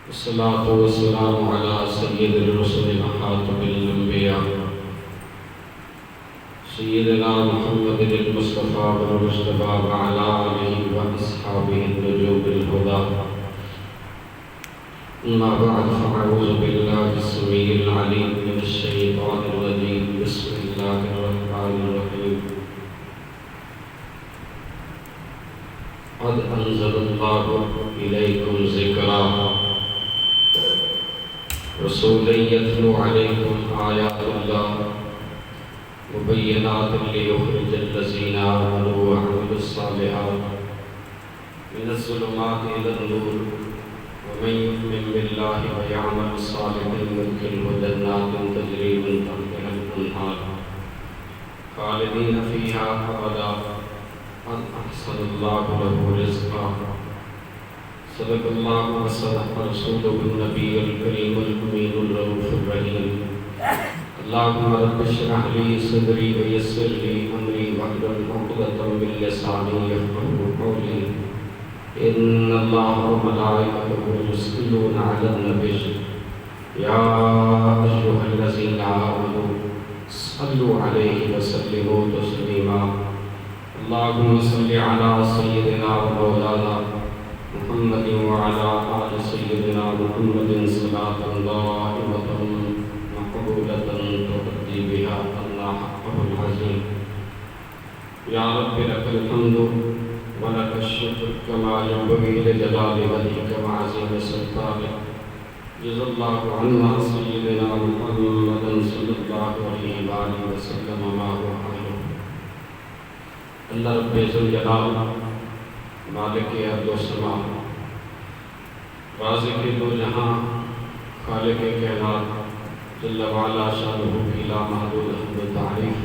الصلاة والسلام على سيد الرسل وخاتم الأنبياء سيدنا محمد المصطفى والمجتبى وعلى آله وأصحابه النجوم الهدى. أما بعد فأعوذ بالله السميع العليم من الشيطان الرجيم. بسم الله الرحمن الرحيم. قد أنزل الله إليكم ذكرا رسولا يتلو عليكم آيات الله مبينات ليخرج الذين آمنوا وعملوا الصالحات من الظلمات إلى النور ومن يؤمن بالله ويعمل صالحا يدخله جنات تجري من تحتها الأنهار خالدين فيها أبدا قد أحسن الله له رزقا. صدق الله وصدق رسوله النبي الكريم الأمين الرؤوف الرحيم. اللهم رب اشرح لي صدري ويسر لي أمري واحلل عقدة من لساني يفقهوا قولي. إن الله وملائكته يصلون على النبي يا أيها الذين آمنوا صلوا عليه وسلموا تسليما. اللهم صل على سيدنا ومولانا محمد وعلى آل سيدنا محمد صلاة دائمة مقبولة تؤدي بها عنا حقه العظيم. يا رب لك الحمد ولك الشكر كما ينبغي لجلال وجهك وعظيم سلطانك. جزا الله عنا سيدنا محمد صلى الله عليه وآله وسلم ما هو أهله. اللہ رب ذوالجلال مالک ارض و سما رازق دو جہاں خالق کائنات جل وعلا شانہ کی لا محدود حمد و تعریف.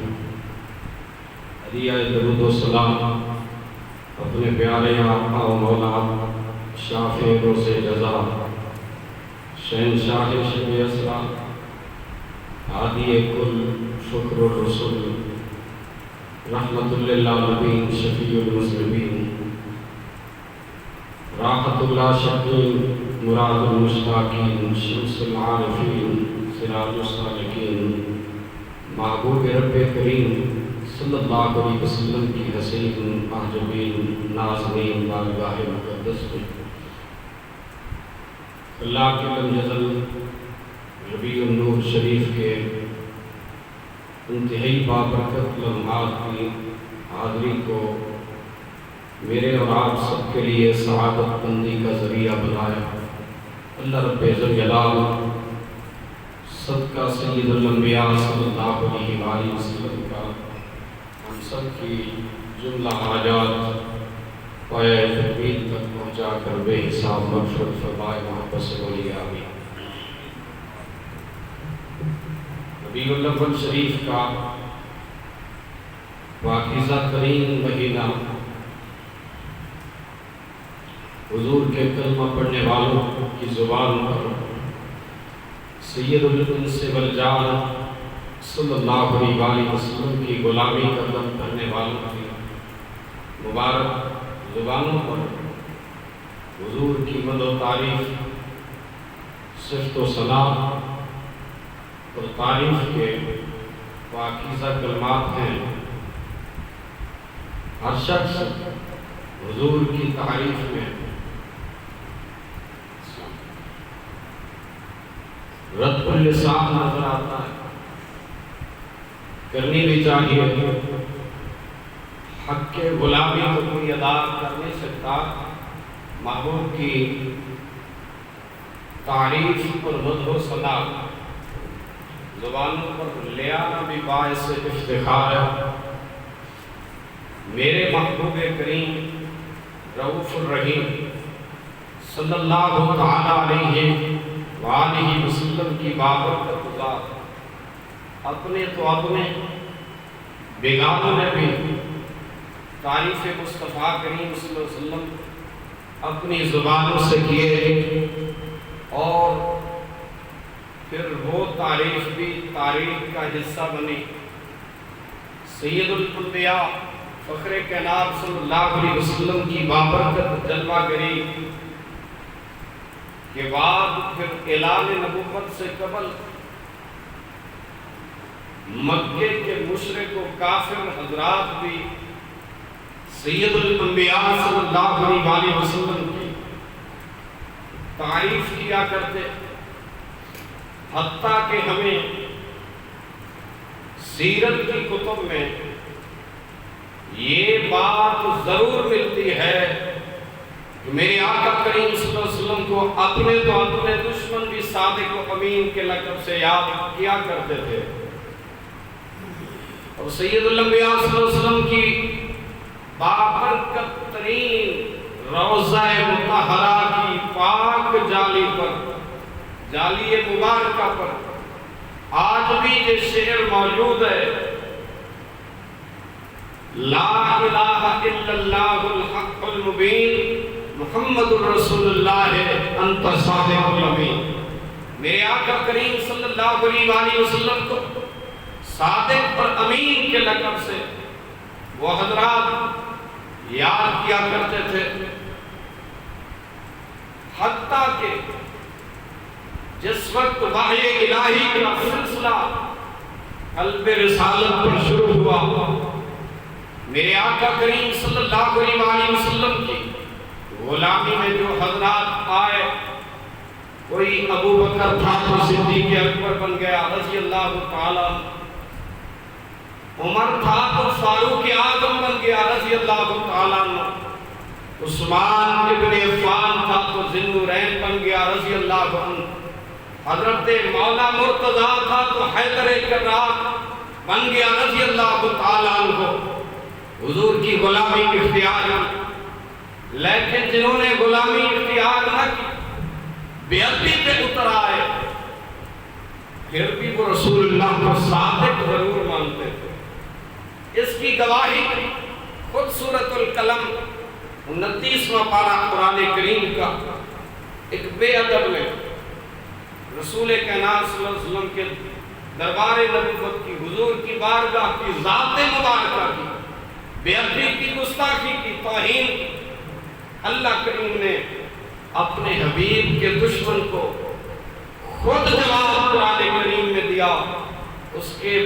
ہدیہ درود و سلام اپنے پیارے آقا و مولا شافع روز جزا شہنشاہ شب اسرا ہادی کل فخر الرسل رحمت للعالمین شفیع المذنبین راحت اللہ شکین مراد المشتاقین شمس العارفین سراج السالکین محبوب رب کریم صلی اللہ علیہ وسلم کی حسین محجوبین ناظرین بارگاہ مقدس میں اللہ کے لم یزل ربیع النور شریف کے انتہائی بابرکت لمحات کی حاضری کو میرے اور آپ سب کے لیے سعادت مندی کا ذریعہ بنایا. اللہ رب ذوالجلال صدقہ سید الانبیاء صلی اللہ علیہ وآلہ وسلم کا ہم سب کی جملہ حاجات پائے تقدیر تک پہنچا کر بے حساب مغفرت فرمائے محبت سے بولی آمین. ربیع الاول شریف کا پاکیزہ ترین مہینہ حضور کے کلمہ پڑھنے والوں کی زبان پر سید الانس والجان صلی اللہ علیہ وآلہ وسلم کی غلامی قدم کرنے والوں کی مبارک زبانوں پر حضور کی مدح و تعریف صفت و ثنا اور تعریف کے پاکیزہ کلمات ہیں. ہر شخص حضور کی تعریف میں رد اللسان نظر آتا ہے. کرنی بھی چاہیے. حق کے غلامی کو کوئی ادا کر نہیں سکتا. محبوب کی تعریف اور مدح و ثنا زبانوں پر لے آنا بھی باعث افتخار ہے. میرے محبوب کریم رؤوف الرحیم صلی اللہ تعالی علیہ وآلہ وسلم کی بابرکت ذات اپنے تو اپنے بیگانوں نے بھی تعریف مصطفیٰ کریم صلی اللہ علیہ وسلم اپنی زبانوں سے کیے اور پھر وہ تعریف بھی تاریخ کا حصہ بنی. سید الانبیاء فخر کائنات صلی اللہ علیہ وسلم کی بابرکت جلوہ گری کے بعد پھر اعلان نبوت سے قبل مکے کے مشرک و کافر حضرات بھی سید الانبیاء صلی اللہ علیہ وسلم کی تعریف کیا کرتے، حتیٰ کہ ہمیں سیرت کی کتب میں یہ بات ضرور ملتی ہے کہ میرے آقا کریم صلی اللہ علیہ وسلم کو اپنے دشمن بھی صادق و امین کے لقب سے یاد کیا کرتے تھے، اور سید الانبیاء صلی اللہ علیہ وسلم کی بابرکت ترین روضہ مطہرہ کی پاک جالی پر، جالی مبارکہ پر آج بھی یہ شعر موجود ہے، لا الہ الا اللہ الحق المبین محمد الرسول اللہ انت صادق الامین۔ میرے آقا کریم صلی اللہ علیہ وسلم کو صادق اور امین کے لقب سے وہ حضرات یاد کیا کرتے تھے، حتیٰ کہ جس وقت وحی الہی کا سلسلہ قلب رسالت پر شروع ہوا، میرے آقا کریم صلی اللہ علیہ وسلم کی غلامی میں جو حضرات آئے، کوئی ابو بکر تھا تو صدیق اکبر بن گیا رضی اللہ تعالیٰ، عمر تھا تو فاروق اعظم بن گیا رضی اللہ تعالیٰ، عثمان ابن عفان تھا تو ذی النورین بن گیا رضی اللہ عنہ، حضرت مولا مرتضیٰ تھا تو حیدر کرار بن گیا رضی اللہ تعالیٰ عنہ۔ حضور کی غلامی اختیار، لیکن جنہوں نے غلامی اختیار نہ کی، بے ادبی پہ اتر آئے، پھر بھی وہ رسول اللہ کو صادق ضرور مانتے تھے۔ اس کی گواہی خود سورۃ القلم 29واں پارہ قرآن کریم کا ایک بے ادب نے رسول کائنات صلی اللہ علیہ وسلم کے دربار نبوت کی، حضور کی بارگاہ کی، ذات مبارکہ کی بے ادبی کی، گستاخی کی، توہین کی، اللہ کریم نے اپنے حبیب کے دشمن کو خود جواب قرآن کریم میں دیا، اس کے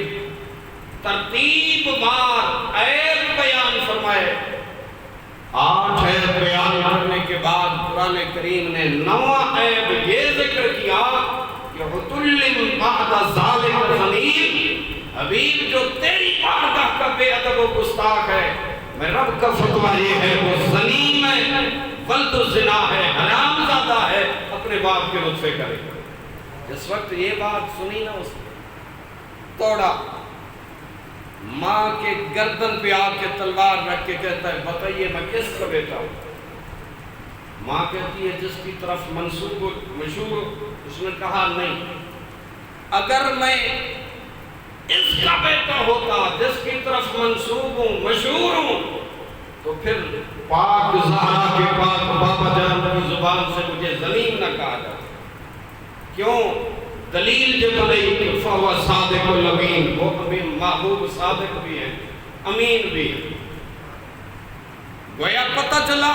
ترتیب بار عیب بیان فرمائے، 8 عیب بیان کرنے کے بعد قرآن کریم نے 9واں عیب یہ ذکر کیا کہ عُتُلٍ بَعْدَ ذَلِكَ زَنِيمٍ، حبیب جو تیری بارگاہ کا بے ادب و گستاخ ہے، میں رب کا فتویٰ یہ ہے وہ زنیم ہے، ولد الزنا ہے، حرام زادہ ہے، اپنے باپ کے لطفے کرے۔ جس وقت یہ بات سنی نا، اس نے توڑا، ماں کے گردن پہ آ کے تلوار رکھ کے کہتا ہے بتائیے میں کس کا بیٹا ہوں؟ ماں کہتی ہے جس کی طرف منسوب مشہور، اس نے کہا نہیں، اگر میں اس کا بیٹا ہوتا جس کی طرف منسوب ہوں، مشہور ہوں، تو پھر پاک زہرا کے پاک بابا جان کی زبان سے مجھے زنیم نہ کہا جاتا۔ کیوں؟ دلیل جب نہیں کہ فَهُوَ صَادِقُ الْأَمِينُ، وہ امین محبوب صادق بھی ہے، امین بھی ہے۔ گویا پتہ چلا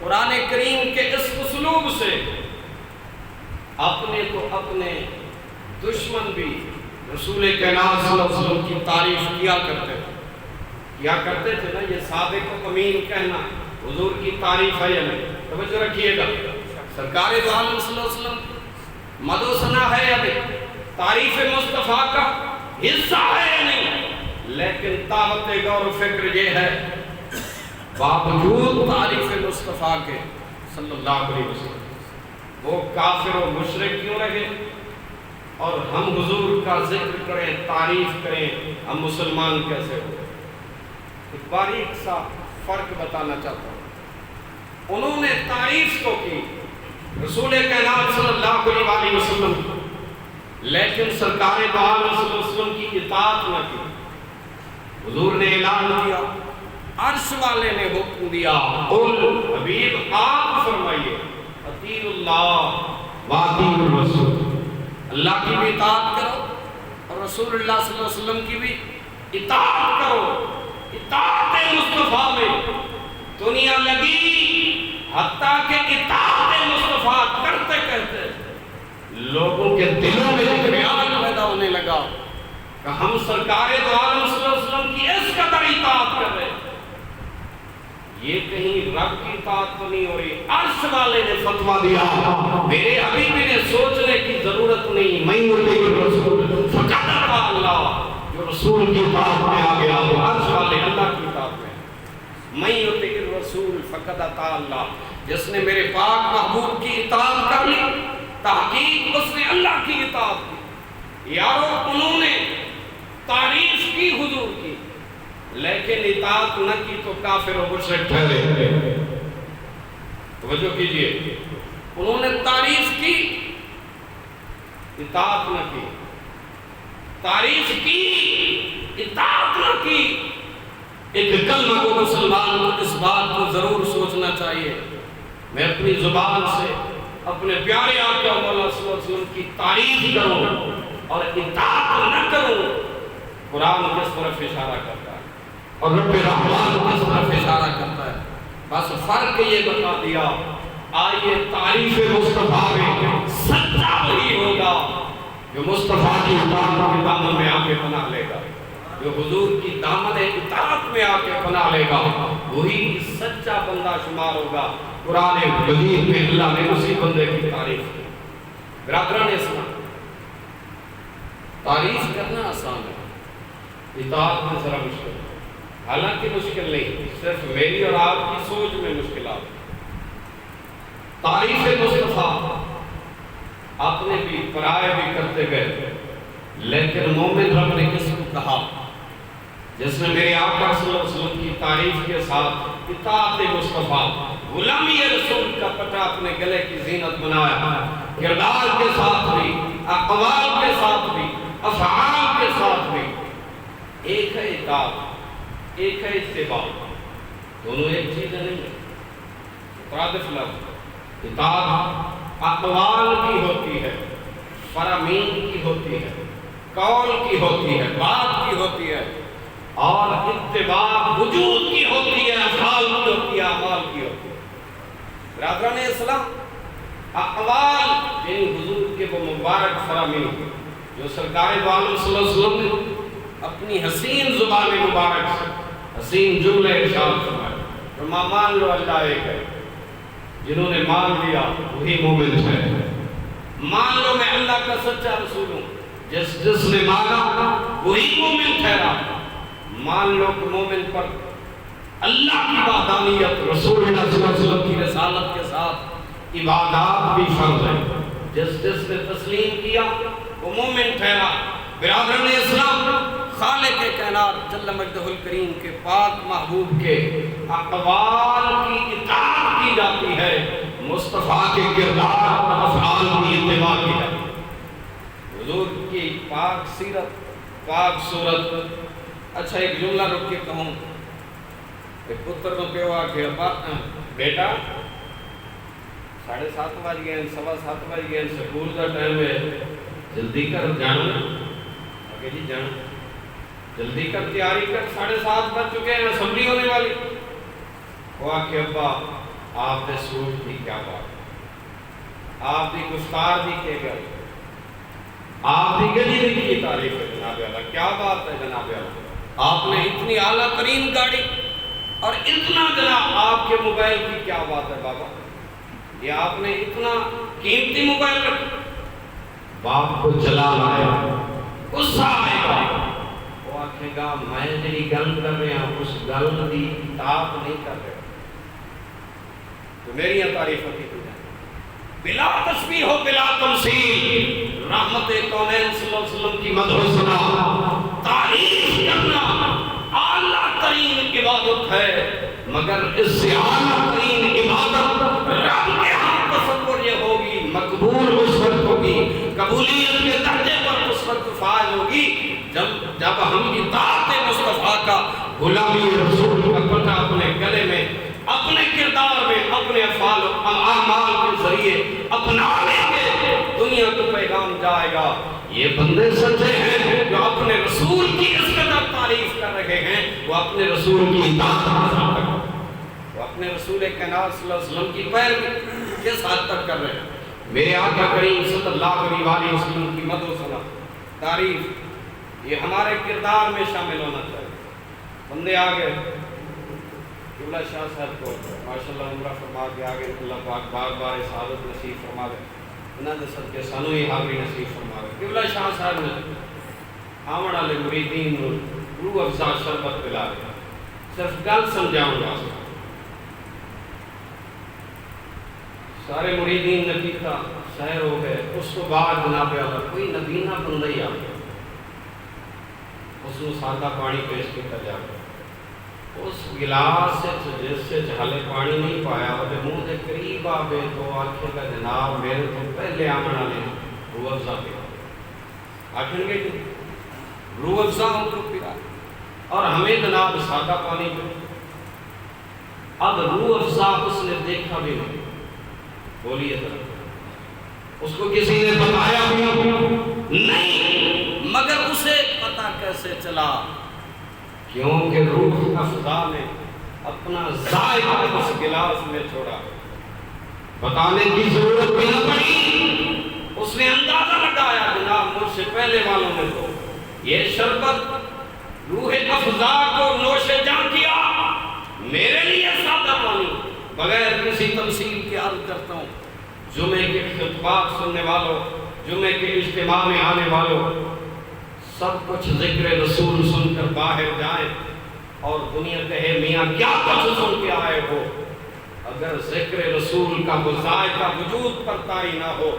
قرآن کریم کے اس اسلوب سے اپنے تو اپنے دشمن بھی رسول کائنات صلی اللہ علیہ وسلم کی تعریف کیا کرتے تھے نا۔ یہ صادق و امین کہنا حضور کی تعریف ہے یا نہیں؟ توجہ رکھیے گا، سرکار دو عالم صلی اللہ علیہ وسلم مد و ثنا ہے یا نہیں؟ تعریف مصطفیٰ کا حصہ ہے یا نہیں؟ لیکن دعوت غور و فکر یہ ہے، باوجود تعریف مصطفیٰ کے صلی اللہ علیہ وسلم وہ کافر و مشرک کیوں رہے، اور ہم حضور کا ذکر کریں، تعریف کریں، ہم مسلمان کیسے ہوئے؟ ایک باریک سا فرق بتانا چاہتا ہوں۔ انہوں نے تعریف تو کی رسول کائنات صلی اللہ علیہ وسلم، لیکن سرکار دو عالم صلی اللہ علیہ وسلم کی اطاعت نہ کی۔ حضور نے اعلان کیا، عرش والے نے حکم دیا، قل حبیب آپ فرمائیے اطیعوا اللہ واطیعوا الرسول، اللہ کی بھی اطاعت کرو اور رسول اللہ صلی اللہ علیہ وسلم کی بھی اطاعت کرو۔ اطاعت مصطفیٰ میں دنیا لگی، حتیٰ کہ اطاعت مصطفیٰ کرتے لوگوں کے دلوں میں ایک خیال پیدا ہونے لگا کہ ہم سرکار دو عالم صلی اللہ علیہ وسلم کی اس قدر اطاعت کر رہے ہیں، یہ کہیں رب کی اطاعت تو نہیں ہو رہی۔ عرش والے نے فتویٰ دیا، میرے حبیبی نے سوچنے کی ضرورت نہیں، میں اطیع الرسول فقد اطاع اللہ، جو رسول کی اطاعت میں آ گیا وہ عرش والے اللہ کی اطاعت میں، میں اطیع الرسول فقد اطاع اللہ، جس نے میرے پاک محبوب کی اطاعت کر لی تحقیق اس نے اللہ کی اطاعت کی۔ یارو انہوں نے تعریف کی حضور کی لیکن اطاعت نہ کی تو کافر و مشرک ٹھہرے۔ توجہ کیجئے، انہوں نے تعریف کی اطاعت نہ کی، تعریف کی اطاعت نہ کی۔ ایک کلمہ کو مسلمان کو اس بات کو ضرور سوچنا چاہیے، میں اپنی زبان سے اپنے پیارے آقا مولا صلی اللہ علیہ وسلم کی تعریف کروں اور اطاعت نہ کروں، قرآن کس طرف اشارہ کرتا ہے اور رب رحمان کس طرف اشارہ کرتا ہے، بس فرق یہ بتا دیا۔ آئیے تعریف مصطفیٰ میں سچا وہی ہوگا جو مصطفیٰ کی اطاعت کے دامن میں آ کے پناہ لے گا، جو حضور کی دامن اطاعت میں آ کے پناہ لے گا وہی سچا بندہ شمار ہوگا۔ قرآن مجید میں اللہ نے اسی بندے کی تعریف کی۔ برادران اسلام، تعریف کرنا آسان ہے، اطاعت میں ذرا مشکل ہے، حالانکہ مشکل نہیں، صرف میری اور آپ کی سوچ میں مشکلات۔ تعریف مصطفیٰ اپنے بھی پرائے بھی کرتے گئے، لیکن مومن رب نے کس کو کہا؟ جس نے میرے آقا صلی اللہ علیہ وسلم کی تعریف کے ساتھ اطاعت مصطفیٰ، غلامی رسول کا پٹہ اپنے گلے کی زینت بنایا، کردار کے ساتھ بھی، اقوال کے ساتھ بھی، افعال کے ساتھ بھی۔ ایک ہے اطاعت، ایک ہے اتباع، دونوں ایک چیز نہیں ہے، مترادف لفظ۔ اطاعت اقوال کی ہوتی ہے، فرامین کی ہوتی ہے، قول کی ہوتی ہے، بات کی ہوتی ہے، اور اتباع وجود کی ہوتی ہے، افعال کی ہوتی ہے، اعمال کی ہوتی ہے۔ برادران اسلام، اقوال یعنی حضور کے وہ مبارک فرامین جو سرکار دو عالم صلی اللہ علیہ وسلم نے اپنی حسین زبان مبارک سے حسین جملے ارشاد فرمائے، فرما مان لو اللہ ایک ہے، جنہوں نے مان لیا وہی مومن ہے، مان لو میں اللہ کا سچا رسول ہوں، جس نے مانا وہی مومن ٹھہرا، مان لو کہ مومن پر اللہ کی وحدانیت، رسول اللہ صلی اللہ علیہ وسلم کی رسالت کے ساتھ عبادات بھی فرض ہے، جس نے تسلیم کیا وہ مومن ٹھہرا۔ برادران اسلام، خالق کائنات جل مجدہ الکریم کے پاک محبوب کے اقوال کی اطاعت کی جاتی ہے، مصطفیٰ کے کردار اور افعال کی اتباع کی جاتی ہے۔ حضور کی پاک سیرت، پاک صورت۔ اچھا ایک جملہ رک کے کہوں، ایک پتر کو کہوا کہ بیٹا 7:30 بج گئے، 7:15 بج گئے، سکول کا ٹائم ہے، جلدی کر جانا۔ آگے جی جانا، جلدی کر، تیاری کر، 7:30 بج چکے ہیں، اسمبلی ہونے والی۔ وہ آکے ابا آپ دے سوچ دی کیا بات، آپ دی گفتار دی کے گل، آپ دی گلی دی کی تعریف ہے جناب اللہ، کیا بات ہے جناب اللہ، آپ نے اتنی اعلیٰ ترین گاڑی اور اتنا جناب آپ کے موبائل کی کیا بات ہے بابا، یہ آپ نے اتنا قیمتی موبائل رکھا۔ باپ کو جلال آیا، غصہ آئے گا، وہ آکھے گا میں جنہی گل کر رہے ہیں اس گل دی اطاعت نہیں کر رہے، تو میری تعریف ہوتی ہے بلا تشبیہ ہو بلا تمثیل، رحمت کونین صلی اللہ علیہ وسلم کی مدح و ثنا، تعریف کرنا اعلیٰ ترین عبادت ہے، مگر اس سے اعلیٰ ترین عبادت رب کے ہاں تصور یہ ہوگی، مقبول اس وقت ہوگی، قبولیت کے درجے پر اس وقت فائز ہوگی جب ہم اطاعت مصطفیٰ کا، غلامی رسول کا پتہ اپنے گلے میں، اپنے کردار میں، اپنے افعال و اعمال کے ذریعے اپنا لیں گے، دنیا کو پیغام جائے گا یہ بندے سچے ہیں جو اپنے رسول کی اس قدر تعریف کر رہے ہیں، وہ اپنے رسول کی اطاعت کر رہے ہیں، وہ اپنے رسول کائنات صلی اللہ علیہ وسلم کی پیروی کس حد تک کر رہے ہیں، میرے آقا کریم صلی اللہ علیہ وسلم کی مدح و ثنا تعریف یہ ہمارے کردار میں شامل ہونا چاہیے۔ بندے آگے قبلہ شاہ صاحب کو ماشاءاللہ عمرہ فرما کے آگے اللہ پاک بار بار سعادت نصیب فرما دے، انہاں دے صدقے سانوں ہی حاضری نصیب فرما دے۔ قبلہ شاہ صاحب نے آمن والے مریدین نوں روح افزا شربت پلا دیا۔ صرف گل سمجھاؤں گا، سارے مریدین نے پیتا، سیر ہو گئے۔ اس کو بعد جناب اعلیٰ کوئی نبینہ بندہ ہی آ گیا، اس کو سادہ پانی پیش کیا جائے، اس گلاس سے جس سے جھالے پانی نہیں پایا اور منہ کے قریب آوے تو آنکھیں کا جناب میرے تو پہلے آمن والے روح افزا پیا، آنکھیں گے کہ روح افزا ہو تو پیا، اور ہمیں جناب سادہ پانی پیا۔ اب روح افزا اس نے دیکھا بھی نہیں، بولیے طرف اس کو کسی نے بتایا نہیں، مگر اسے پتا کیسے چلا؟ کیونکہ روح افزا نے اپنا ذائقہ اس گلاس میں چھوڑا، بتانے کی ضرورت بھی نہ پڑی، اس نے اندازہ لگایا جناب مجھ سے پہلے والوں نے تو یہ شربت روح افزا کو نوش جان کیا، میرے لیے سادہ پانی بغیر کسی تمثیل کے عرض کرتا ہوں۔ جمعے کے خطبات سننے والوں، جمعے کے اجتماع میں آنے والوں، سب کچھ ذکر رسول سن کر باہر جائیں اور دنیا کہے میاں کیا کچھ سن کے آئے ہو، اگر ذکر رسول کا ذائقہ وجود پر طاری نہ ہو،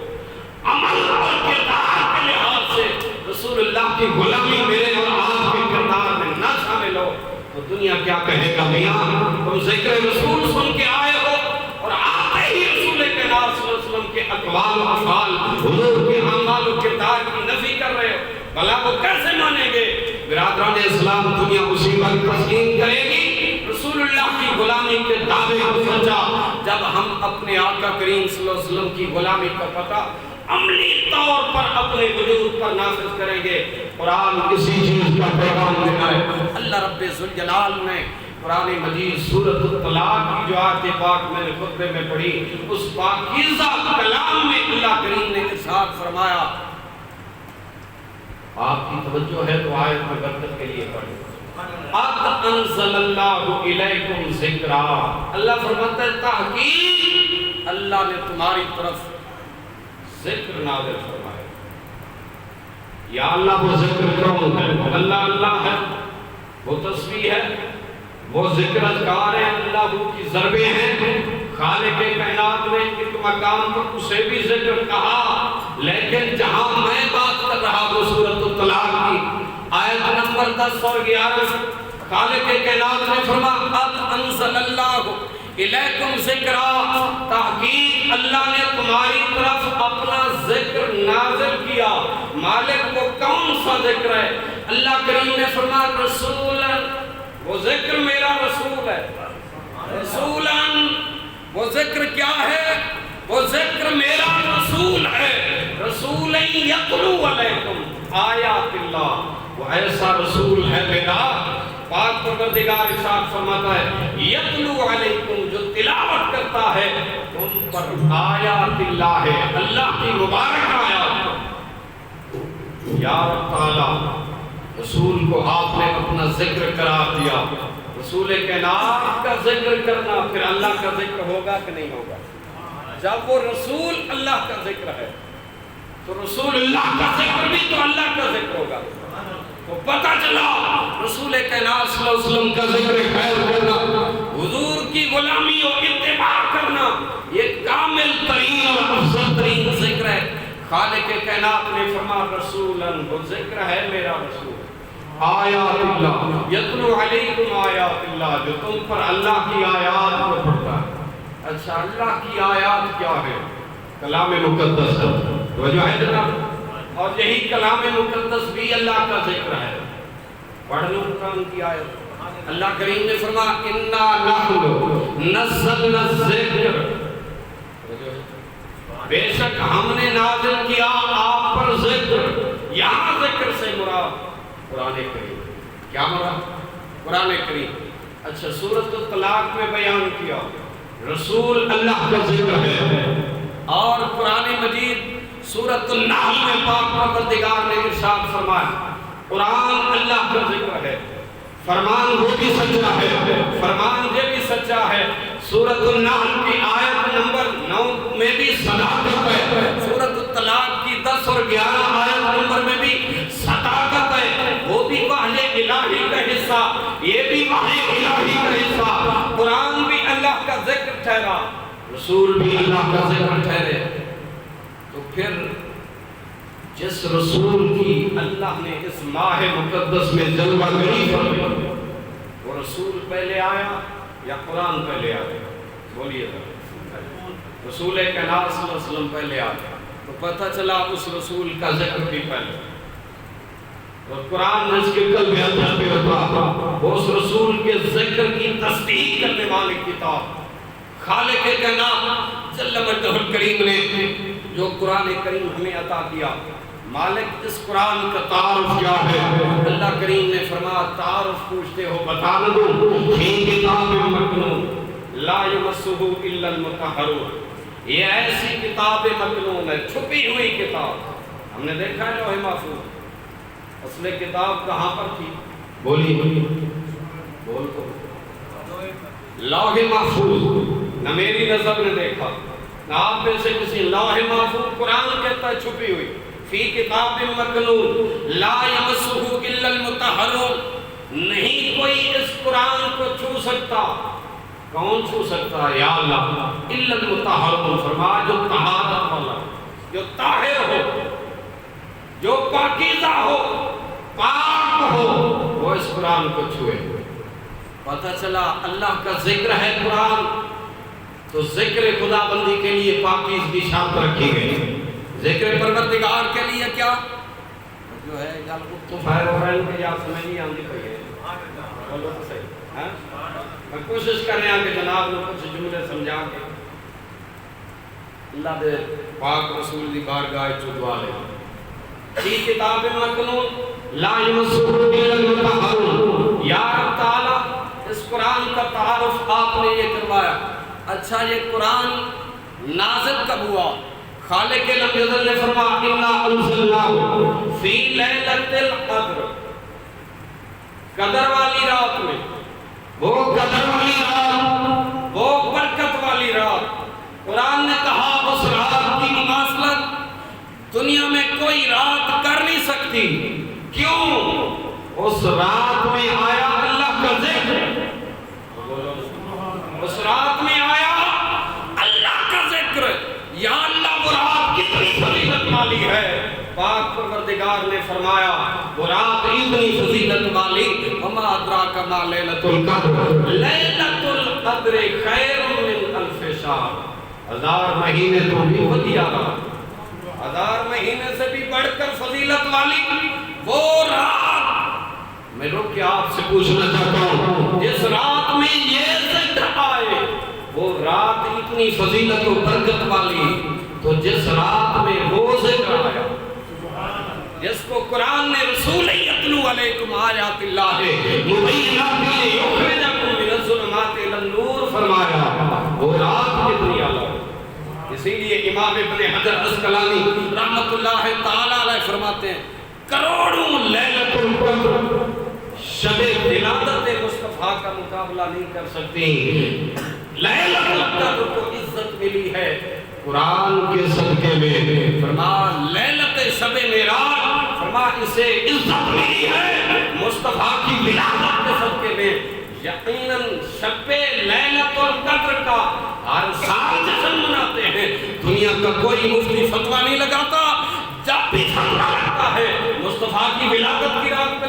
عمل اور کردار کے لحاظ سے رسول اللہ کی غلامی میرے اور آپ کے کردار میں نہ شامل ہو تو دنیا کیا کہے گا؟ میاں تم ذکر رسول سن کے آئے ہو اور آتے ہی رسول کائنات صلی اللہ علیہ وسلم کے اقوال و افعال، حضور کے اعمال و کردار کی نفی کر رہے ہو، بھلا وہ کیسے مانیں گے؟ برادران اسلام، دنیا اسی وقت تسلیم کرے گی رسول اللہ کی غلامی کے دعوے کو سچا جب ہم اپنے آقا کریم صلی اللہ علیہ وسلم کی غلامی کا پتہ عملی طور پر اپنے وجود پر نافذ کریں گے۔ قرآن کسی چیز کا پیغام دینا ہے۔ اللہ رب ذوالجلال نے قرآن مجید سورۃ الطلاق کی جو آیت پاک میں نے خطبے میں پڑھی، اس پاکیزہ کلام میں اللہ کریم نے ارشاد فرمایا، آپ کی توجہ ہے تو آیت میں برکت کے لیے پڑھیں، قد انزل اللہ الیکم ذکرا، اللہ فرماتا ہے تحقیق اللہ نے تمہاری طرف ذکر نازل فرمایا۔ یا اللہ وہ ذکر کون ہے؟ اللہ اللہ ہے، وہ تسبیح ہے، وہ ذکر اذکار ہے، اللہ کی ضربیں ہیں۔ خالق کائنات نے ایک مقام پر اسے بھی ذکر کہا، لیکن جہاں میں بات کر رہا ہوں سورۃ الطلاق کی آیت نمبر 10 اور 11، خالق کائنات نے فرمایا قد انزل اللہ الیکم ذکرا، تحقیق اللہ نے تمہاری طرف اپنا ذکر نازل کیا۔ مالک وہ کون سا ذکر ہے؟ اللہ کریم نے فرمایا رسولاً، وہ ذکر میرا رسول ہے، رسولاً وہ ذکر کیا ہے؟ وہ ذکر میرا رسول ہے، رسولاً یتلو علیکم آیات اللہ، وہ ایسا رسول ہے میرا، پاک پروردگار ارشاد فرماتا ہے یتلو علیکم، جو تلاوت کرتا ہے تم پر آیات اللہ ہے، اللہ کی مبارک آیات۔ یا رب تعالی رسول کو آپ نے اپنا ذکر قرار دیا، رسول کائنات کا ذکر کرنا پھر اللہ کا ذکر ہوگا کہ نہیں ہوگا؟ جب وہ رسول اللہ کا ذکر ہے تو رسول اللہ کا ذکر بھی تو اللہ کا ذکر ہوگا۔ تو پتہ چلا رسول کائنات صلی اللہ علیہ وسلم کا ذکر خیر کرنا، حضور کی غلامی اور اتباع کرنا، یہ کامل ترین اور افضل ترین ذکر ہے۔ خالق کائنات نے فرمایا رسولاً، وہ ذکر ہے میرا رسول، آیات اللہ یتلو علیکم آیات اللہ، جو تم پر اللہ کی آیات کو پڑھتا ہے۔ اچھا اللہ کی آیات کیا ہے؟ کلام مقدس ہے، توجہ ہے جناب، اور یہی کلام مقدس بھی اللہ کا ذکر ہے۔ پڑھ لو قرآن کی آیت، اللہ کریم نے فرمایا انا نحن نزلنا الذکر، بے شک ہم نے نازل کیا آپ پر ذکر، یہاں ذکر سے مراد قرآن کریم، کیا مراد؟ قرآن کریم۔ اچھا سورۃ الطلاق میں بیان کیا رسول اللہ کا ذکر ہے، اور قرآن سورۃ النحل میں پاک پروردگار نے ارشاد فرمایا قرآن اللہ کا ذکر ہے، فرمان وہ بھی سچا ہے، فرمان یہ بھی سچا ہے۔ سورۃ النحل کی آیت نمبر 9 میں بھی صداقت ہے، سورۃ الطلاق کی 10 اور 11 آیت نمبر میں بھی صداقت ہے، وہ بھی وحی الہی کا حصہ، یہ بھی وحی الہی کا حصہ۔ قرآن بھی اللہ کا ذکر ٹھہرا، رسول بھی اللہ کا ذکر ٹھہرے، تو پھر جس رسول کی اللہ نے اس ماہ مقدس میں جلوہ گری فرمائی، وہ رسول پہلے آیا یا قرآن پہلے آیا؟ بولیے ذرا۔ رسول کائنات صلی اللہ علیہ وسلم پہلے آیا، تو پتہ چلا اس رسول کا ذکر بھی پہلے، اور قرآن جس کے قلب اندر پہ ہوتا وہ اس رسول کے ذکر کی تصدیق کرنے والی کتاب۔ خالق کائنات جل مجدہ الکریم نے جو قرآن کریم ہمیں عطا کیا، مالک اس قرآن کا تعارف کیا ہے؟ اللہ کریم نے فرمایا تعارف پوچھتے ہو بتا نہ دوں، فی کتاب مکنون لا یمسہ الا المطہرون، یہ ایسی کتاب مکنون ہے، چھپی ہوئی کتاب۔ ہم نے دیکھا ہے لوح محفوظ، اصل کتاب کہاں پر تھی؟ بولی بول کو لوح محفوظ نہ میری نظر نے دیکھا نہ آپ میں سے کسی۔ لوح محفوظ قرآن کہتا ہے چھپی ہوئی، فی کتاب مکنون لا یمسہ الا المطہرون، نہیں کوئی اس قرآن کو چھو سکتا۔ کون چھو سکتا ہے؟ یا اللہ، الا المطہرون، فرمایا جو طہارت والا، جو طاہر ہو، جو پاکیزہ ہو، پاک ہو، وہ اس قرآن کو چھوئے۔ پتہ چلا اللہ کا ذکر ہے قرآن، تو ذکر خدا بندی کے لیے پاکیزگی شرط رکھی گئی، ذکر پروردگار کے لیے کیا جو ہے تو فائر ہو رہا ہے، ان کے یاد سمجھ نہیں آندی کوئی ہے، بولو تو صحیح ہے۔ میں کوشش کر رہے ہیں کہ جناب نے کچھ جملے سمجھا کے اللہ دے پاک رسول دی بارگاہ چدوا لے۔ فی کتاب مکنون لا یمسہ الا المطہرون، یا رب تعالی اس قرآن کا تعارف آپ نے یہ کروایا۔ اچھا یہ قرآن نازل کب ہوا؟ خالق لم یزل نے فرمایا انا انزلناہ فی لیلۃ القدر، قدر والی رات میں، وہ قدر والی رات، وہ برکت والی رات۔ قرآن نے کہا اس رات کی مماثلت دنیا میں کوئی رات کر نہیں سکتی۔ کیوں؟ اس رات میں آیا اللہ کا ذکر، اس رات میں آیا اللہ کا ذکر۔ یا اللہ وہ رات کتنی فضیلت والی ہے، پاک پروردگار نے فرمایا وہ رات اتنی فضیلت والی، وما ادراک ما لیلۃ القدر، لیلۃ القدر خیر من الف شہر، 1000 مہینے تو بھی ودیا رات، 1000 مہینے سے بھی بڑھ کر فضیلت والی وہ رات۔ میں رک کے آپ سے پوچھنا چاہتا ہوں، جس رات میں یہ ذکر آئے وہ رات اتنی فضیلت و برکت والی، تو جس رات میں وہ ذکر آیا، جس کو قرآن نے رسول یتلو علیکم آیات اللہ مبینات لیخرجکم من الظلمات الی النور فرمایا، وہ رات کتنی اعلیٰ۔ اسی لیے امام ابن حجر عسقلانی رحمت اللہ تعالی علیہ فرماتے ہیں کروڑوں لیلۃ القدر شب ولادت مصطفیٰ کا مقابلہ نہیں کر سکتی۔ لیلۃ القدر کو عزت ملی ہے قرآن کے صدقے میں، فرمایا لیلۃ شب معراج، فرمایا اسے عزت ملی ہے مصطفیٰ کی ولادت کے صدقے میں۔ یقیناً شب لیلۃ القدر کا ہر سال جشن مناتے ہیں، دنیا کا کوئی مفتی فتویٰ نہیں لگاتا، جب بھی فتویٰ لگتا ہے مصطفیٰ کی ولادت کی رات پہ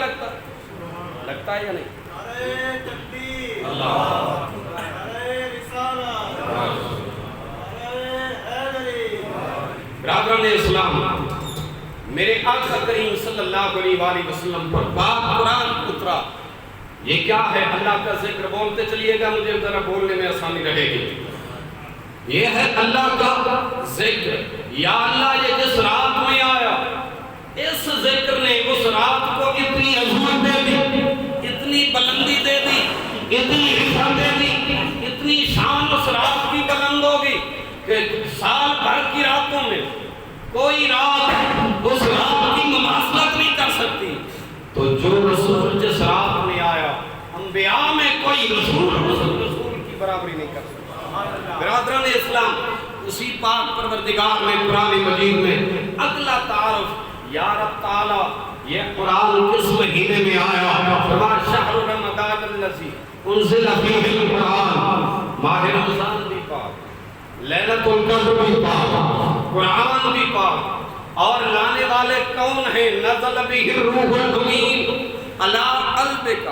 لگتا ہے یا نہیں؟ نعرہ تکبیر، اللہ برادران اسلام، میرے آقا کریم صلی اللہ علیہ وسلم پر پاک قرآن اترا۔ یہ کیا ہے؟ اللہ کا ذکر، بولتے چلیے گا مجھے ذرا بولنے میں آسانی رہے گی۔ یہ ہے اللہ کا ذکر۔ یا اللہ یہ جس رات میں آیا، اس ذکر نے اس رات کو اتنی عظمت دے دی، اتنی بلندی دے دی، اتنی عزت دے دی، اتنی شان اس رات کی بلند ہوگی کہ سال بھر کی راتوں میں کوئی رات برادران اسلام، اسی پاک پروردگار نے قرآن مجید میں اگلا تعارف، یا رب تعالیٰ یہ قرآن کس مہینے میں آیا؟ فرمایا شہر رمضان الذی انزل فیہ القرآن، ماہ رمضان بھی پاک، لیلۃ القدر بھی پاک، قرآن بھی پاک، اور لانے والے کون ہیں؟ نزل بہ الروح الامین علی قلبک،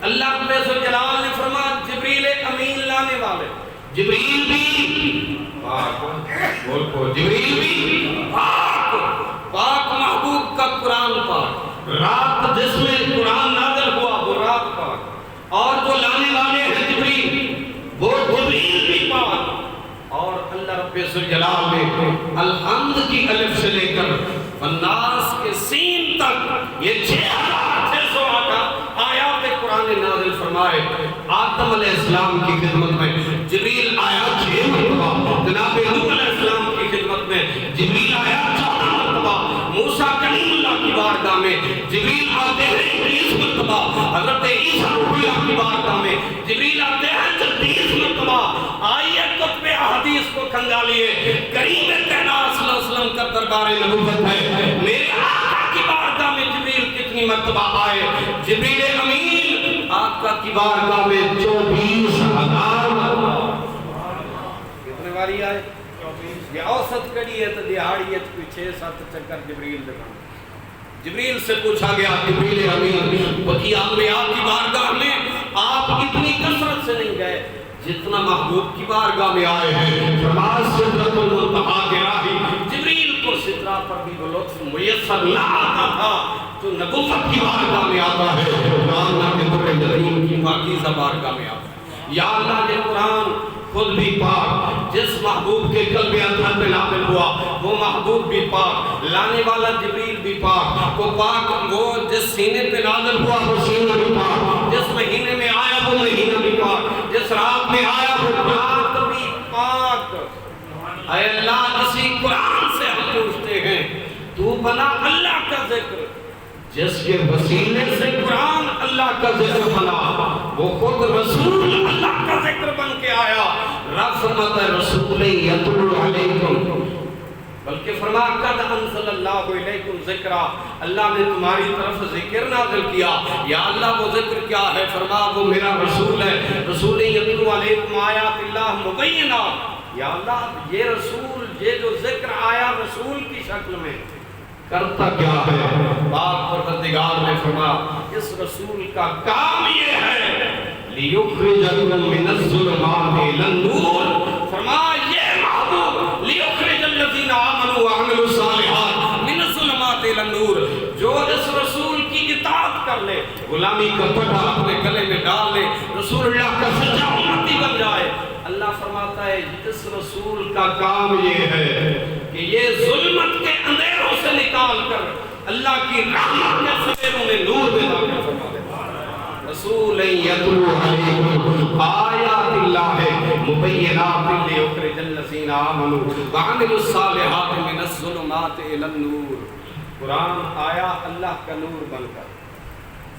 اللہ رب ذوالجلال نے فرمایا جبریل امین لانے والے، جبریل بھی پاک، بول کو جبریل بھی پاک، پاک محبوب کا قرآن پاک، رات جس میں قرآن نازل ہوا وہ رات پاک، اور جو لانے والے ہیں جبریل وہ جبریل بھی پاک، اور اللہ رب ذوالجلال نے الحمد کی الف سے لے کر الناس کے سین تک یہ 6600 آیات قرآن نازل فرمائے۔ آدم علیہ السلام کی خدمت میں جبریل آیا 6 مرتبہ، جناب نوح علیہ السلام کی خدمت میں جبریل آیا 14 مرتبہ، موسیٰ کلیم اللہ کی بارگاہ میں جبریل آتے ہیں 30 مرتبہ، حضرت عیسیٰ روح اللہ کی بارگاہ میں جبریل آتے ہیں 30 مرتبہ۔ آئیے کتب احادیث کو کھنگالیے، کریم کائنات صلی اللہ علیہ وسلم کا دربار نبوت ہے، میرے آقا کی بارگاہ میں جبریل کتنی مرتبہ آئے؟ جبریل امین آقا کی بارگاہ میں 24,000 مرتبہ۔ کتنے باری آئے؟ یہ اوسط کڑی ہے تو دیہاڑیت کوئی 6-7 چکر جبریل لگا۔ جبریل سے پوچھا گیا جبریل امین بقیہ انبیاء کی بارگاہ میں آپ اتنی کثرت سے نہیں گئے جتنا محبوب کی بارگاہ میں آئے ہیں؟ فرمایا سدرۃ المنتہا کے راہی جبریل کو سدرہ پر بھی وہ لطف میسر نہ آتا تھا جو نبوت کی بارگاہ میں آتا ہے، جاننا کے در جریم کی پاکیزہ بارگاہ میں آتا ہے۔ یا اللہ یہ قرآن خود بھی پاک، جس محبوب کے قلب اطہر پہ نازل ہوا وہ محبوب بھی پاک، لانے والا جبریل بھی پاک، وہ پاک وہ جس سینے پہ نازل ہوا وہ سینہ بھی پاک، جس مہینے میں آیا وہ مہینہ بھی پاک، جس رات میں آیا وہ رات بھی پاک۔ اے اللہ اسی قرآن سے ہم پوچھتے ہیں تو بنا اللہ کا ذکر، جس کے وسیلے سے قرآن اللہ کا ذکر بنا، وہ خود رسول اللہ کا ذکر بن کے آیا، رحمت رسول یتلو علیکم، بلکہ فرمایا قد انزل اللہ علیکم ذکرہ، اللہ نے تمہاری طرف ذکر نازل کیا۔ یا اللہ وہ ذکر کیا ہے؟ فرمایا وہ میرا رسول ہے، رسول یتلو علیکم آیات اللہ مبینات۔ یا اللہ یہ رسول، یہ جو ذکر آیا رسول کی شکل میں کرتا کیا ہے؟ پاک پروردگار نے فرمایا اس رسول کا کام یہ ہے لیخرجکم من الظلمات الی النور، فرمایا یہ محبوب لیخرج الذین آمنوا وعملوا الصالحات من الظلمات الی النور، جو اس رسول کی اطاعت کر لے، غلامی کا پٹھا اپنے گلے میں ڈال لے، رسول اللہ کا سچا امتی بن جائے، اللہ فرماتا ہے اس رسول کا کام یہ ہے کہ یہ ظلمت کے اندھیروں سے نکال کر اللہ کی رحمت کے سویروں میں نور میں داخل فرما دے۔ رسول یتلو علیکم آیات اللہ مبینات لیخرج الذین آمنوا وعملوا الصالحات من الظلمات الی النور۔ قرآن آیا اللہ کا نور بن کر،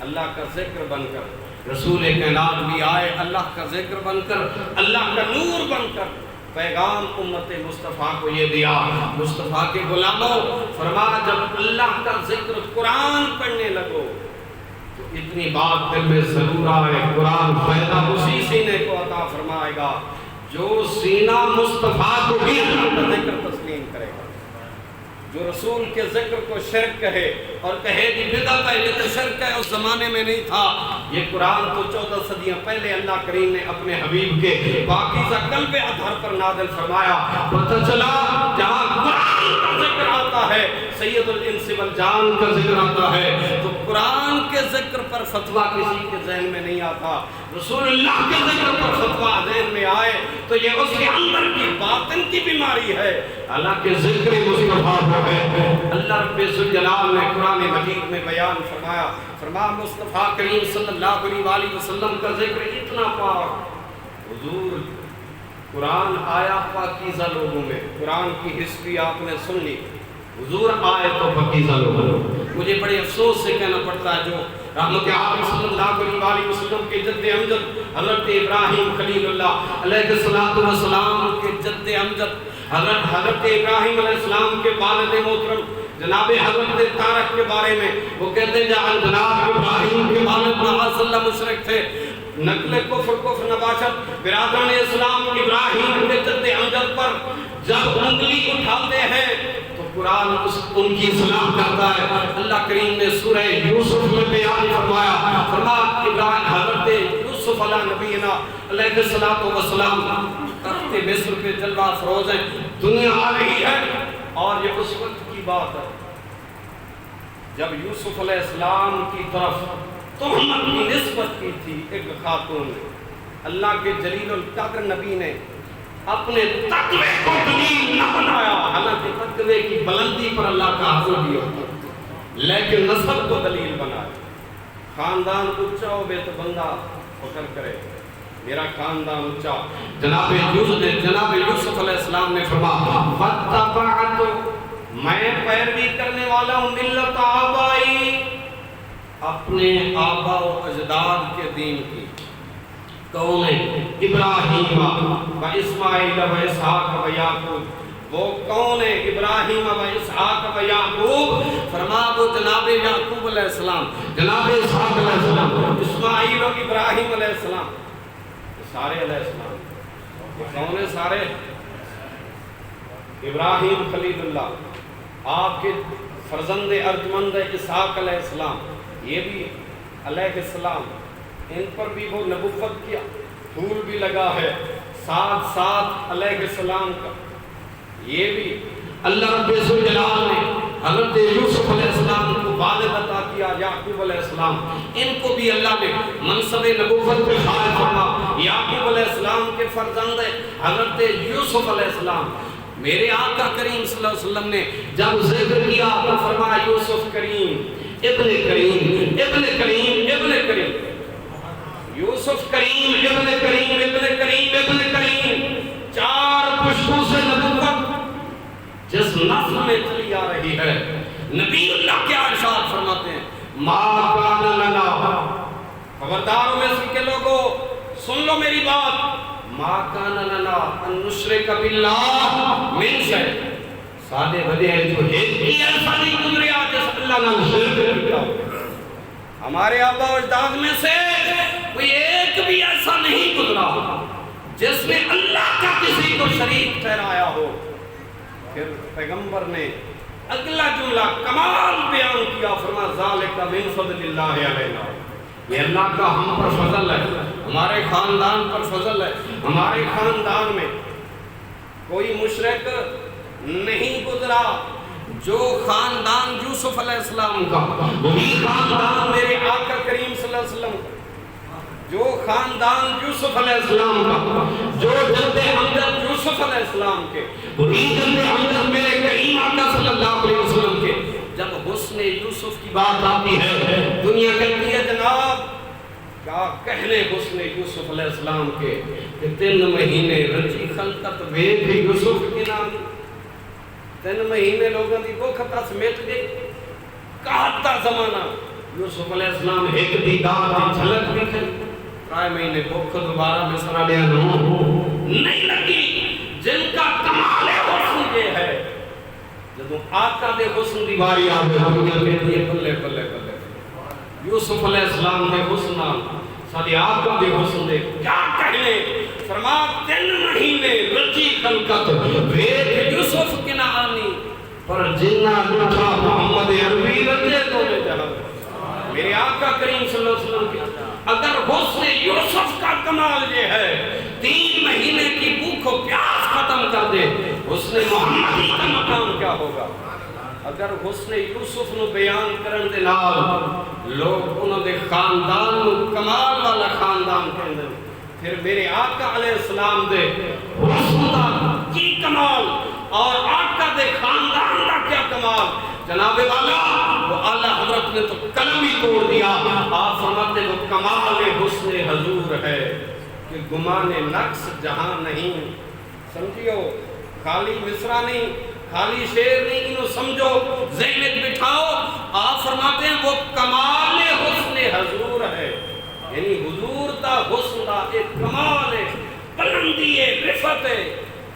اللہ کا ذکر بن کر، رسول کائنات بھی آئے اللہ کا ذکر بن کر، اللہ کا نور بن کر، پیغام امت مصطفیٰ کو یہ دیا۔ مصطفیٰ کے غلاموں فرمایا جب اللہ کا ذکر قرآن پڑھنے لگو تو اتنی بات دل میں ضرور آئے، قرآن فائدہ اسی سینے کو عطا فرمائے گا جو سینہ مصطفیٰ کو بھی اللہ کا ذکر تسلیم کرے گا، جو رسول کے ذکر کو شرک کہے اور کہے کہ بدعت ہے، یہ تو شرک ہے، اس زمانے میں نہیں تھا۔ یہ قرآن تو 14 صدیاں پہلے اللہ کریم نے اپنے حبیب کے پاکیزہ قلب اطہر پر نازل فرمایا۔ پتہ چلا جہاں قرآن کا ذکر آتا ہے، سید الانس والجان کا ذکر آتا ہے، تو قرآن کے ذکر پر فتویٰ کسی کے ذہن میں نہیں آتا، رسول اللہ کے ذکر پر فتویٰ ذہن میں آئے تو یہ اس کے اندر کی باطن کی بیماری ہے۔ حالانکہ ذکر مصطفیٰ ہے، اللہ رب ذوالجلال نے قرآن مجید میں بیان فرمایا، فرمایا مصطفیٰ کریم صلی اللہ علیہ وسلم کا ذکر اتنا پاک، حضور قرآن آیا پاکیزہ لوگوں میں، قرآن کی ہسٹری آپ نے سن لی، حضور آئے تو پاکیزہ لوگوں میں۔ مجھے بڑے افسوس سے کہنا پڑتا ہے جو رحمت عالم صلی اللہ علیہ وسلم کے جد امجد حضرت ابراہیم خلیل اللہ علیہ السلام کے جد امجد حضرت ابراہیم علیہ السلام کے والد محترم جناب حضرت طارق کے بارے میں وہ کہتے ہیں جناب ابراہیم کے والد معاذ اللہ مشرک تھے، نقل کفر نباشت برادران اسلام ابراہیم کے جد امجد پر جب انگلی اٹھاتے ہیں تو قرآن ان کی اصلاح کرتا ہے۔ اللہ کریم نے سورہ یوسف میں بیان فرمایا ابراہیم حضرت یوسف علیہ نبینا علیہ السلام تخت مصر پہ جلوہ افروز ہیں، دنیا آ رہی ہے، اور یہ اس وقت کی بات ہے جب یوسف علیہ السلام کی طرف تہمت کی نسبت کی تھی ایک خاتون نے۔ اللہ کے جلیل القدر نبی نے اپنے تقوی کو دلیل نہ بنایا، حالانکہ تقوی کی بلندی پر اللہ کا حضور بھی ہوتا، لیکن نسب کو دلیل بنایا۔ خاندان اونچا ہو بے تو بندہ فکر کرے میرا خاندان اونچا۔ جناب یوسف علیہ السلام نے فرمایا فَاتَّبَعْتُ میں پیروی کرنے والا ہوں ملت آبائی، اپنے آبا و اجداد کے دین کی۔ کون ہے؟ ابراہیم و اسماعیل و اسحاق و یعقوب۔ وہ کون ہے؟ ابراہیم و اسحاق و یعقوب۔ فرمایا وہ جناب یعقوب علیہ السلام، جناب اسحاق علیہ السلام، اسماعیل و ابراہیم علیہ السلام، سارے علیہ السلام۔ یہ کون ہے سارے؟ ابراہیم خلیل اللہ، آپ کے فرزند ارجمند اسحاق علیہ السلام، یہ بھی علیہ السلام، ان پر بھی وہ نبوت کیا، پھول بھی لگا ہے ساتھ ساتھ علیہ السلام کا۔ یہ بھی اللہ رب الجلال نے حضرت یوسف علیہ السلام کو والد عطا کیا، یعقوب علیہ السلام، ان کو بھی اللہ نے منصب نبوت پہ فائز فرما۔ یعقوب علیہ السلام کے فرزند حضرت یوسف علیہ السلام، میرے آقا کریم صلی اللہ علیہ وسلم نے جب ذکر کیا تو فرمایا یوسف کریم ابن کریم ابن کریم ابن کریم، یوسف کریم ابن کریم ابن کریم ابن کریم، چار پشتوں سے نبوت جس نسل میں چلی آ رہی ہے۔ نبی اللہ کیا ارشاد فرماتے ہیں؟ ما کان لنا، خبردار مصر کے لوگوں سن لو میری بات، ما کان لنا ان نشرک باللہ من شیء، سادے بدے ہیں جو ایک بھی ایسا نہیں گزریا جس اللہ نے شرک کیا۔ ہمارے آبا و اجداد میں سے کوئی ایک بھی ایسا نہیں گزرا جس نے اللہ کا کسی کو شریک ٹھہرایا ہو۔ پھر پیغمبر نے اگلا جملہ کمال بیان کیا، فرمایا ذالک من فضل اللہ علینا، یہ اللہ کا ہم پر فضل ہے، ہمارے خاندان پر فضل ہے۔ ہمارے خاندان میں کوئی مشرک نہیں گزرا، جو خاندان یوسف علیہ السلام کا وہی خاندان میرے آقا کریم صلی اللہ علیہ وسلم کا، جو خاندان یوسف علیہ السلام کا، جو جد امجد یوسف علیہ السلام کے، وہی جد امجد میرے کریم آقا صلی اللہ علیہ وسلم کے۔ جب حسن یوسف کی بات آتی ہے دنیا کہتی ہے جناب کیا کہنے حسن یوسف علیہ السلام کے کہ 3 مہینے رچی خلقت ویکھ یوسف کے نام، 3 مہینے لوگوں دی بھوک سمیٹ گئی، کہتا زمانہ یوسف علیہ السلام ایک دیدار دی جھلک بھی کھلی، 3 مہینے بھوک دوبارہ مصر آ لیا نہیں لگی۔ جن کا کمال حسن یہ ہے جدوں آقا دے حسن دی باری آوے دنیا کہتی ہے بلے بلے بلے، یوسف علیہ السلام دے حسن سادے آقا دے حسن دے کیا کہنے۔ فرمایا 3 مہینے رچی خلقت ویکھ یوسف کے نامی، پر جنہ لٹھا محمد عربی رچے تو میں جہاں۔ میرے آقا کریم صلی اللہ علیہ وسلم کے اگر حسن یوسف کا کمال یہ ہے 3 مہینے کی بھوک و پیاس ختم کر دے، حسن محمدی کا مقام کیا ہوگا؟ اگر حسن یوسف نو بیان کرن دے نال لوگ انہوں دے خاندان کمال والا خاندان کہندے، پھر میرے آقا علیہ السلام دے حسن دا کی کمال اور آقا دے خاندان دا کیا کمال۔ جناب والا وہ اعلیٰ حضرت نے تو قلم ہی توڑ دیا، آپ فرماتے وہ کمال حسن حضور ہے کہ گمان نقص جہاں نہیں۔ سمجھیو خالی مصرع نہیں، خالی شعر نہیں، انہوں سمجھو ذہن میں بٹھاؤ۔ آپ فرماتے ہیں وہ کمال حسن حضور ہے، یعنی حضور دا حسن دا ایک کمال ہے، بلندی ہے، رفت ہے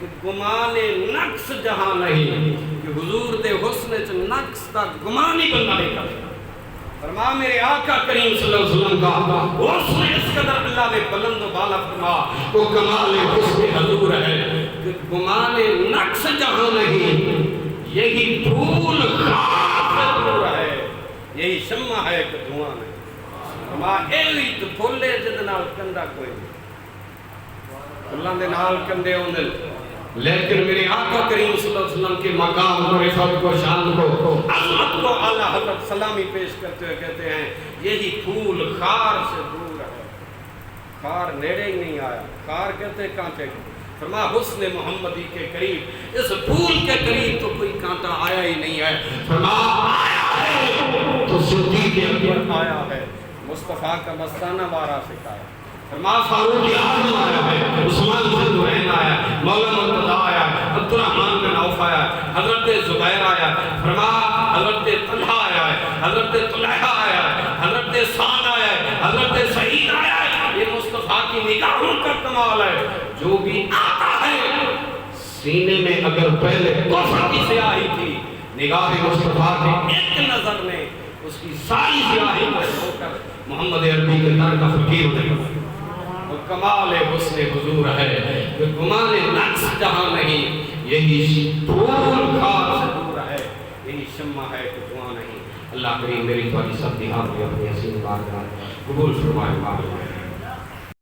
کہ گمان نقص جہاں نہیں، کہ حضور دے حسن چ نقص دا گمان ہی بندہ نہیں کرتا۔ فرما میرے آقا کریم صلی اللہ علیہ وسلم کا حسن اس قدر اللہ نے بلند و بالا فرما، وہ کمال حسن حضور ہے کہ گمان نقص جہاں نہیں، یہی پھول خاص دور ہے، یہی شمع ہے کہ دھواں نہیں۔ فرما ایوی تو پھولے جد نال کندہ کوئی نہیں، اللہ دے نال کندے ہوندے، لیکن میرے آقا کریم صلی اللہ علیہ وسلم کے مقام کو، رفعت کو، شان کو، عظمت کو اعلیٰ حضرت سلامی پیش کرتے ہوئے کہتے ہیں یہی پھول خار سے دور ہے، خار نیڑے ہی نہیں آیا، خار کہتے ہیں کانٹے کو، فرما حسن محمدی کے قریب، اس پھول کے قریب تو کوئی کانٹا آیا ہی نہیں ہے، فرما آیا ہے تو صدیق اکبر آیا ہے، مصطفیٰ کا مستانہ بارہ سکھایا، فرما فاروق اعظم آیا ہے، عثمان بن نورین آیا، مولا مرتضیٰ آیا، عبد الرحمن بن عوف آیا، حضرت زبیر آیا، فرما حضرت طلحہ آیا ہے، حضرت طلحہ آیا ہے، حضرت سعد آیا ہے، حضرت سعید آیا ہے۔ یہ مصطفیٰ کی نگاہوں کا کمال ہے، جو بھی آتا ہے سینے میں اگر پہلے کفر کی سیاہی تھی، نگاہ مصطفیٰ کے ایک نظر میں اس کی ساری سیاہی کو ہو کر محمد عربی کے در کا فقیر ہونے لگا۔ کمال حسن حضور ہے کہ گمان نقص جہاں نہیں، یہی پھول خار سے دور ہے، یہی شمع ہے کہ دھواں نہیں۔ اللہ کریم میری تمہاری سب دیہات میں اپنی حسین بارگاہ قبول فرمائے۔